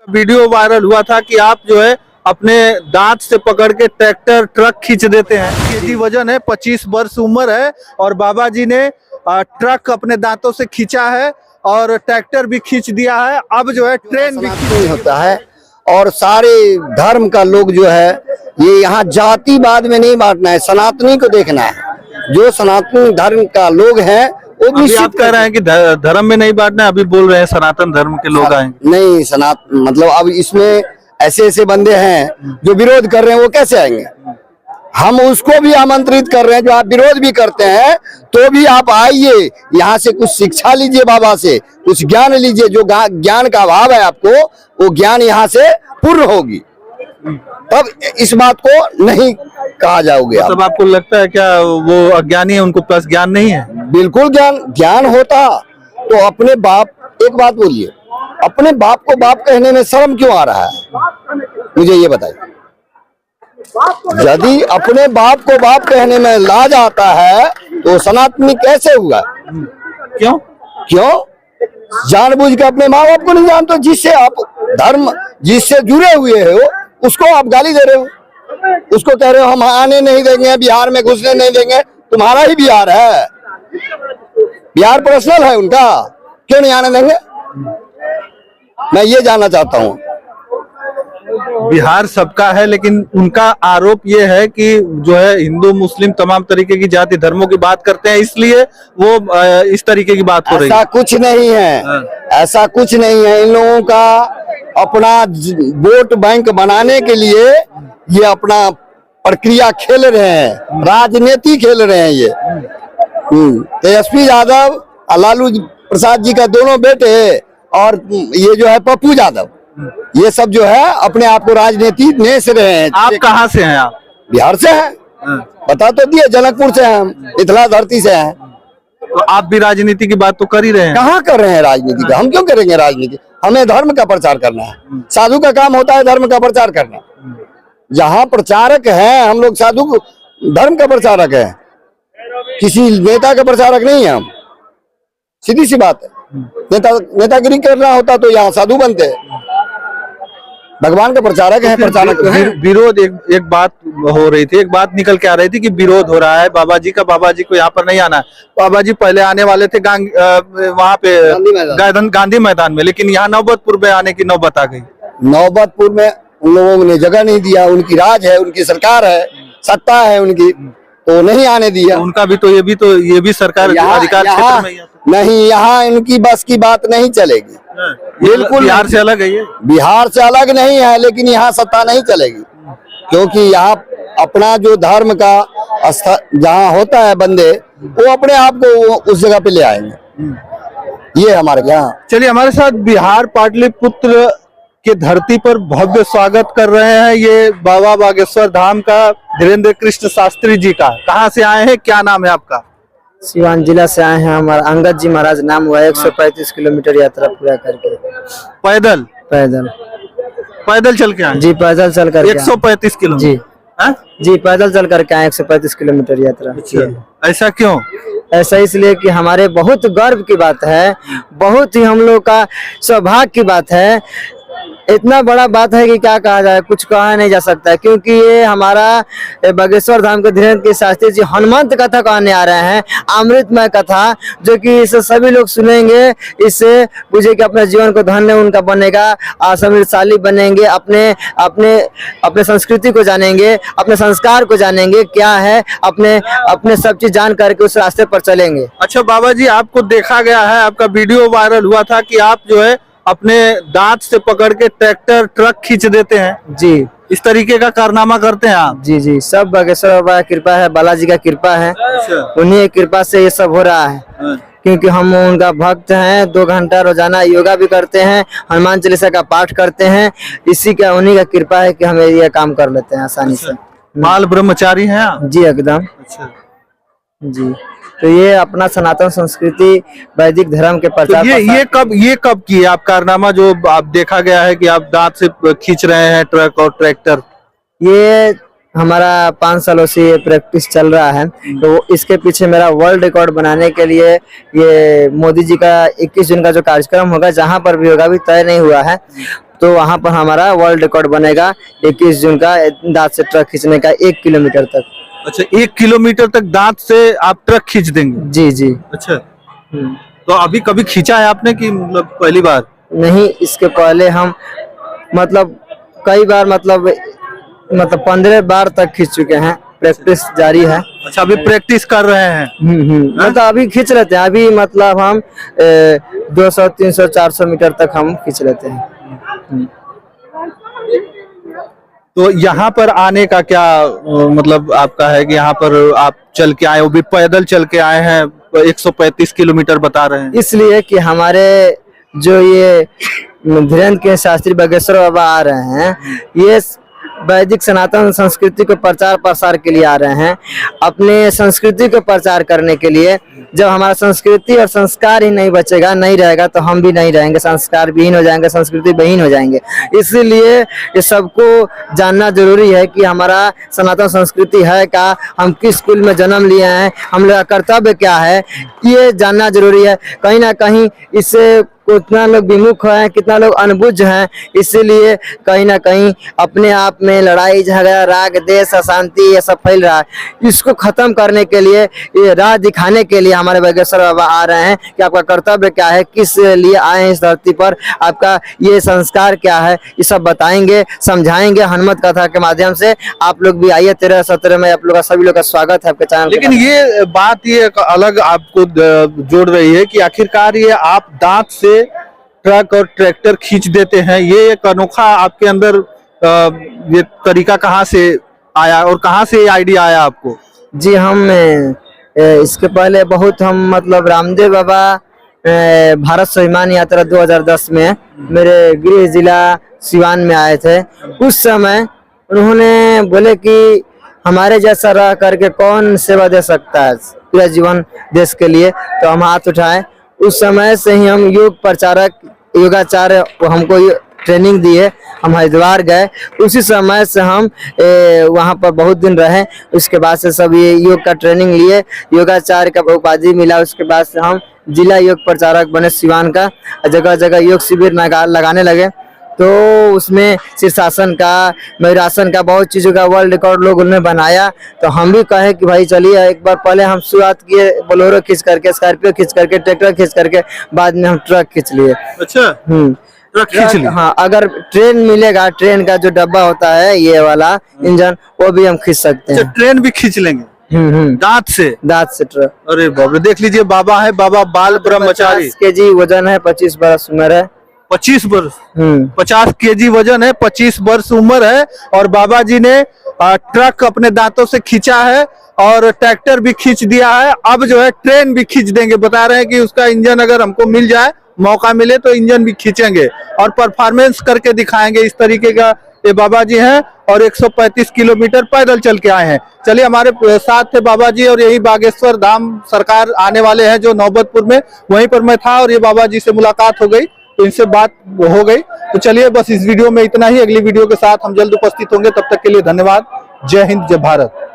Video viral हुआ था कि आप जो है अपने दांत से पकड़ के ट्रैक्टर ट्रक खींच देते हैं। केजी वजन है, 25 वर्ष उम्र है और बाबा जी ने ट्रक अपने दांतों से खींचा है और ट्रैक्टर भी खींच दिया है। अब जो है ट्रेन भी होता है और सारे धर्म का लोग जो है ये यहाँ जातिवाद में नहीं बांटना है, सनातनी को देखना है। जो सनातनी धर्म का लोग हैं वो भी आप कह रहे हैं कि धर्म में नहीं बांटना है, अभी बोल रहे हैं सनातन धर्म के लोग आएंगे। नहीं, सनातन मतलब अब इसमें ऐसे ऐसे बंदे हैं जो विरोध कर रहे हैं, वो कैसे आएंगे? हम उसको भी आमंत्रित कर रहे हैं, जो आप विरोध भी करते हैं तो भी आप आइए, यहाँ से कुछ शिक्षा लीजिए, बाबा से कुछ ज्ञान लीजिए। जो ज्ञान का अभाव है आपको, वो ज्ञान यहाँ से पूर्ण होगी, तब इस बात को नहीं कहा जाओगे। तब आपको लगता है क्या वो अज्ञानी है, उनको पास ज्ञान नहीं है? बिल्कुल ज्ञान होता तो अपने बाप, एक बात बोलिए, अपने बाप को बाप कहने में शर्म क्यों आ रहा है? मुझे ये बताइए। यदि अपने बाप को बाप कहने में लाज आता है तो सनातनी कैसे हुआ? क्यों जानबूझ के अपने माँ बाप को नहीं जानते? जिससे आप धर्म जिससे जुड़े हुए हो उसको आप गाली दे रहे हो, उसको कह रहे हो हम आने नहीं देंगे, बिहार में घुसने नहीं देंगे। तुम्हारा ही बिहार है, बिहार पर्सनल है उनका, क्यों नहीं आने देंगे? मैं ये जानना चाहता हूँ। बिहार सबका है, लेकिन उनका आरोप ये है कि जो है हिंदू मुस्लिम तमाम तरीके की जाति धर्मों की बात करते हैं, इसलिए वो इस तरीके की बात हो रही है। ऐसा कुछ नहीं है, ऐसा कुछ नहीं है। इन लोगों का अपना वोट बैंक बनाने के लिए ये अपना प्रक्रिया खेल रहे हैं, राजनीति खेल रहे हैं ये। तेजस्वी यादव और लालू प्रसाद जी का दोनों बेटे और ये जो है पप्पू यादव, ये सब जो है अपने आप को राजनीति नेस रहे हैं। आप कहाँ से हैं? आप बिहार से हैं, बता तो दिए, जनकपुर से हैं, मिथिला धरती से हैं। तो आप भी राजनीति की बात तो कर ही रहे हैं। कहाँ कर रहे हैं राजनीति का? हम क्यों करेंगे राजनीति? हमें धर्म का प्रचार करना है। साधु का काम होता है धर्म का प्रचार करना। जहाँ प्रचारक हैं हम लोग, साधु धर्म का प्रचारक है, किसी नेता का प्रचारक नहीं है हम। सीधी सी बात है। नेतागिरी करना होता तो यहाँ साधु बनते, भगवान का प्रचारक है, प्रचारक है। विरोध एक बात हो रही थी, एक बात निकल के आ रही थी कि विरोध हो रहा है बाबा जी का, बाबा जी को यहाँ पर नहीं आना है। बाबा जी पहले आने वाले थे वहाँ पे गांधी मैदान में, लेकिन यहाँ नौबतपुर में आने की नौबत आ गई। नौबतपुर में उन लोगों ने जगह नहीं दिया, उनकी राज है, उनकी सरकार है, सत्ता है उनकी, तो नहीं आने दिया। उनका भी तो ये भी सरकार अधिकार क्षेत्र में नहीं, यहाँ इनकी बस की बात नहीं चलेगी। बिल्कुल बिहार से अलग है ये, बिहार से अलग नहीं है, लेकिन यहाँ सत्ता नहीं चलेगी, क्योंकि यहाँ अपना जो धर्म का जहाँ होता है बंदे, वो अपने आप को उस जगह पे ले आएंगे। ये हमारे यहाँ। चलिए, हमारे साथ बिहार पाटलिपुत्र के धरती पर भव्य स्वागत कर रहे हैं ये बाबा बागेश्वर धाम का धीरेन्द्र कृष्ण शास्त्री जी का। कहाँ से आए हैं, क्या नाम है आपका? सिवान जिला से आए हैं। हमारा अंगद जी महाराज नाम हुआ। 135 किलोमीटर यात्रा पूरा करके पैदल चल के आए? जी, पैदल चल कर 135 किलोमीटर। जी, पैदल चल करके आए 135 किलोमीटर यात्रा। ऐसा क्यों? ऐसा इसलिए कि हमारे बहुत गर्व की बात है, बहुत ही हम लोग का सौभाग्य की बात है। इतना बड़ा बात है कि क्या कहा जाए, कुछ कहा नहीं जा सकता है, क्योंकि ये हमारा बागेश्वर धाम के धीरेन्द्र के शास्त्री जी हनुमंत कथा कहने आ रहे हैं, अमृतमय कथा, जो कि इसे सभी लोग सुनेंगे, इससे बुझे कि अपने जीवन को धन्य उनका बनेगा, समृद्धशाली बनेंगे, अपने संस्कृति को जानेंगे, अपने संस्कार को जानेंगे, क्या है अपने सब चीज जान करके उस रास्ते पर चलेंगे। अच्छा बाबा जी, आपको देखा गया है, आपका वीडियो वायरल हुआ था कि आप जो है अपने दांत से पकड़ के ट्रैक्टर ट्रक खींच देते हैं। जी, इस तरीके का कारनामा करते हैं आप? जी, सब बागेश्वर बाबा की कृपा है, बालाजी का कृपा है। उन्हीं की कृपा से ये सब हो रहा है, क्योंकि हम उनका भक्त हैं। 2 घंटा रोजाना योगा भी करते हैं, हनुमान चालीसा का पाठ करते हैं। उन्हीं का कृपा है कि हम ये काम कर लेते हैं आसानी से। बाल ब्रह्मचारी हैं आप? जी, एकदम। जी, तो ये अपना सनातन संस्कृति वैदिक धर्म के प्रचार। ये कब किया आप कारनामा, जो आप देखा गया है कि आप दांत से खींच रहे हैं ट्रक और ट्रैक्टर? ये हमारा 5 सालों से ये प्रैक्टिस चल रहा है। तो इसके पीछे मेरा वर्ल्ड रिकॉर्ड बनाने के लिए ये मोदी जी का 21 जून का जो कार्यक्रम होगा, जहाँ पर भी होगा, अभी तय नहीं हुआ है, तो वहाँ पर हमारा वर्ल्ड रिकॉर्ड बनेगा 21 जून का, दांत से ट्रक खींचने का 1 किलोमीटर तक। अच्छा, 1 किलोमीटर तक दांत से आप ट्रक खींच देंगे? जी जी। अच्छा, तो अभी कभी खींचा है आपने कि मतलब पहली बार? नहीं, इसके पहले हम मतलब कई बार मतलब 15 बार तक खींच चुके हैं, प्रैक्टिस जारी है। अच्छा, अभी प्रैक्टिस कर रहे हैं? मतलब अभी खींच लेते हैं, अभी मतलब हम 200, 300, 400 मीटर तक हम खींच लेते हैं। तो यहाँ पर आने का क्या मतलब आपका है कि यहाँ पर आप चल के आए हो, भी पैदल चल के आए हैं, 135 किलोमीटर बता रहे हैं? इसलिए कि हमारे जो ये धीरेन्द्र के शास्त्री बागेश्वर बाबा आ रहे हैं, ये वैदिक सनातन संस्कृति को प्रचार प्रसार के लिए आ रहे हैं, अपने संस्कृति को प्रचार करने के लिए। जब हमारा संस्कृति और संस्कार ही नहीं बचेगा, नहीं रहेगा, तो हम भी नहीं रहेंगे, संस्कार विहीन हो जाएंगे, संस्कृति विहीन हो जाएंगे। इसीलिए ये सबको जानना जरूरी है कि हमारा सनातन संस्कृति है क्या, हम किस कुल में जन्म लिए हैं, हम लोग का कर्तव्य क्या है, ये जानना जरूरी है। कहीं ना कहीं इससे कितना लोग विमुख हैं, कितना लोग अनबुझ हैं, इसीलिए कहीं ना कहीं अपने आप में लड़ाई झगड़ा, राग देश, अशांति, ये सब फैल रहा है। इसको खत्म करने के लिए, ये राह दिखाने के लिए हमारे बागेश्वर बाबा आ रहे हैं कि आपका कर्तव्य क्या है, किस लिए आए हैं इस धरती पर, आपका ये संस्कार क्या है, ये सब बताएंगे, समझाएंगे हनुमत कथा के माध्यम से। आप लोग भी आइए, 13-17 में आप लोग का, सभी लोग का स्वागत है आपके चैनल। लेकिन ये बात ये अलग आपको जोड़ रही है कि आखिरकार ये आप दांत से ट्रक और ट्रैक्टर खींच देते हैं, ये एक अनोखा आपके अंदर ये तरीका कहाँ से आया और कहाँ से ये आइडिया आया आपको? जी, हम इसके पहले बहुत हम मतलब रामदेव बाबा भारत स्वाभिमान यात्रा 2010 में मेरे गृह जिला सिवान में आए थे। उस समय उन्होंने बोले कि हमारे जैसा रह करके कौन सेवा दे सकता है पूरा जीवन देश के लिए, तो हम हाथ उठाए। उस समय से ही हम योग प्रचारक, योगाचार्य हमको ट्रेनिंग दिए, हम हरिद्वार गए। उसी समय से हम वहाँ पर बहुत दिन रहे। उसके बाद से सब ये योग का ट्रेनिंग लिए, योगाचार्य का उपाधि मिला। उसके बाद से हम जिला योग प्रचारक बने सिवान का, जगह जगह योग शिविर लगाने लगे। तो उसमें शीर्षासन का, मयूरासन का, बहुत चीज़ों का वर्ल्ड रिकॉर्ड लोग उन्होंने बनाया। तो हम भी कहे कि भाई चलिए, एक बार पहले हम शुरुआत किए बोलेरो खींच करके, स्कॉर्पियो खींच करके, ट्रैक्टर खींच करके, बाद में हम ट्रक खींच लिए। अच्छा, ट्रक खींच लिए? हाँ, अगर ट्रेन मिलेगा, ट्रेन का जो डब्बा होता है ये वाला इंजन, वो भी हम खींच सकते हैं। ट्रेन भी खींच लेंगे दांत से? दांत से ट्रक। अरे बाप रे, देख लीजिए, बाबा है, बाबा बाल ब्रह्मचारी। 50 केजी वजन है, 25 वर्ष उम्र है। 25 वर्ष? 50 केजी वजन है, 25 वर्ष उम्र है, और बाबा जी ने ट्रक अपने दांतों से खींचा है और ट्रैक्टर भी खींच दिया है। अब जो है ट्रेन भी खींच देंगे। बता रहे हैं कि उसका इंजन अगर हमको मिल जाए, मौका मिले, तो इंजन भी खींचेंगे और परफॉर्मेंस करके दिखाएंगे। इस तरीके का ये बाबा जी हैं और 135 किलोमीटर पैदल चल के आए हैं। चलिए, हमारे साथ थे बाबा जी, और यही बागेश्वर धाम सरकार आने वाले हैं जो नौबतपुर में, वहीं पर मैं था और ये बाबा जी से मुलाकात हो गई, तो इनसे बात हो गई। तो चलिए, बस इस वीडियो में इतना ही। अगली वीडियो के साथ हम जल्द उपस्थित होंगे, तब तक के लिए धन्यवाद। जय हिंद, जय भारत।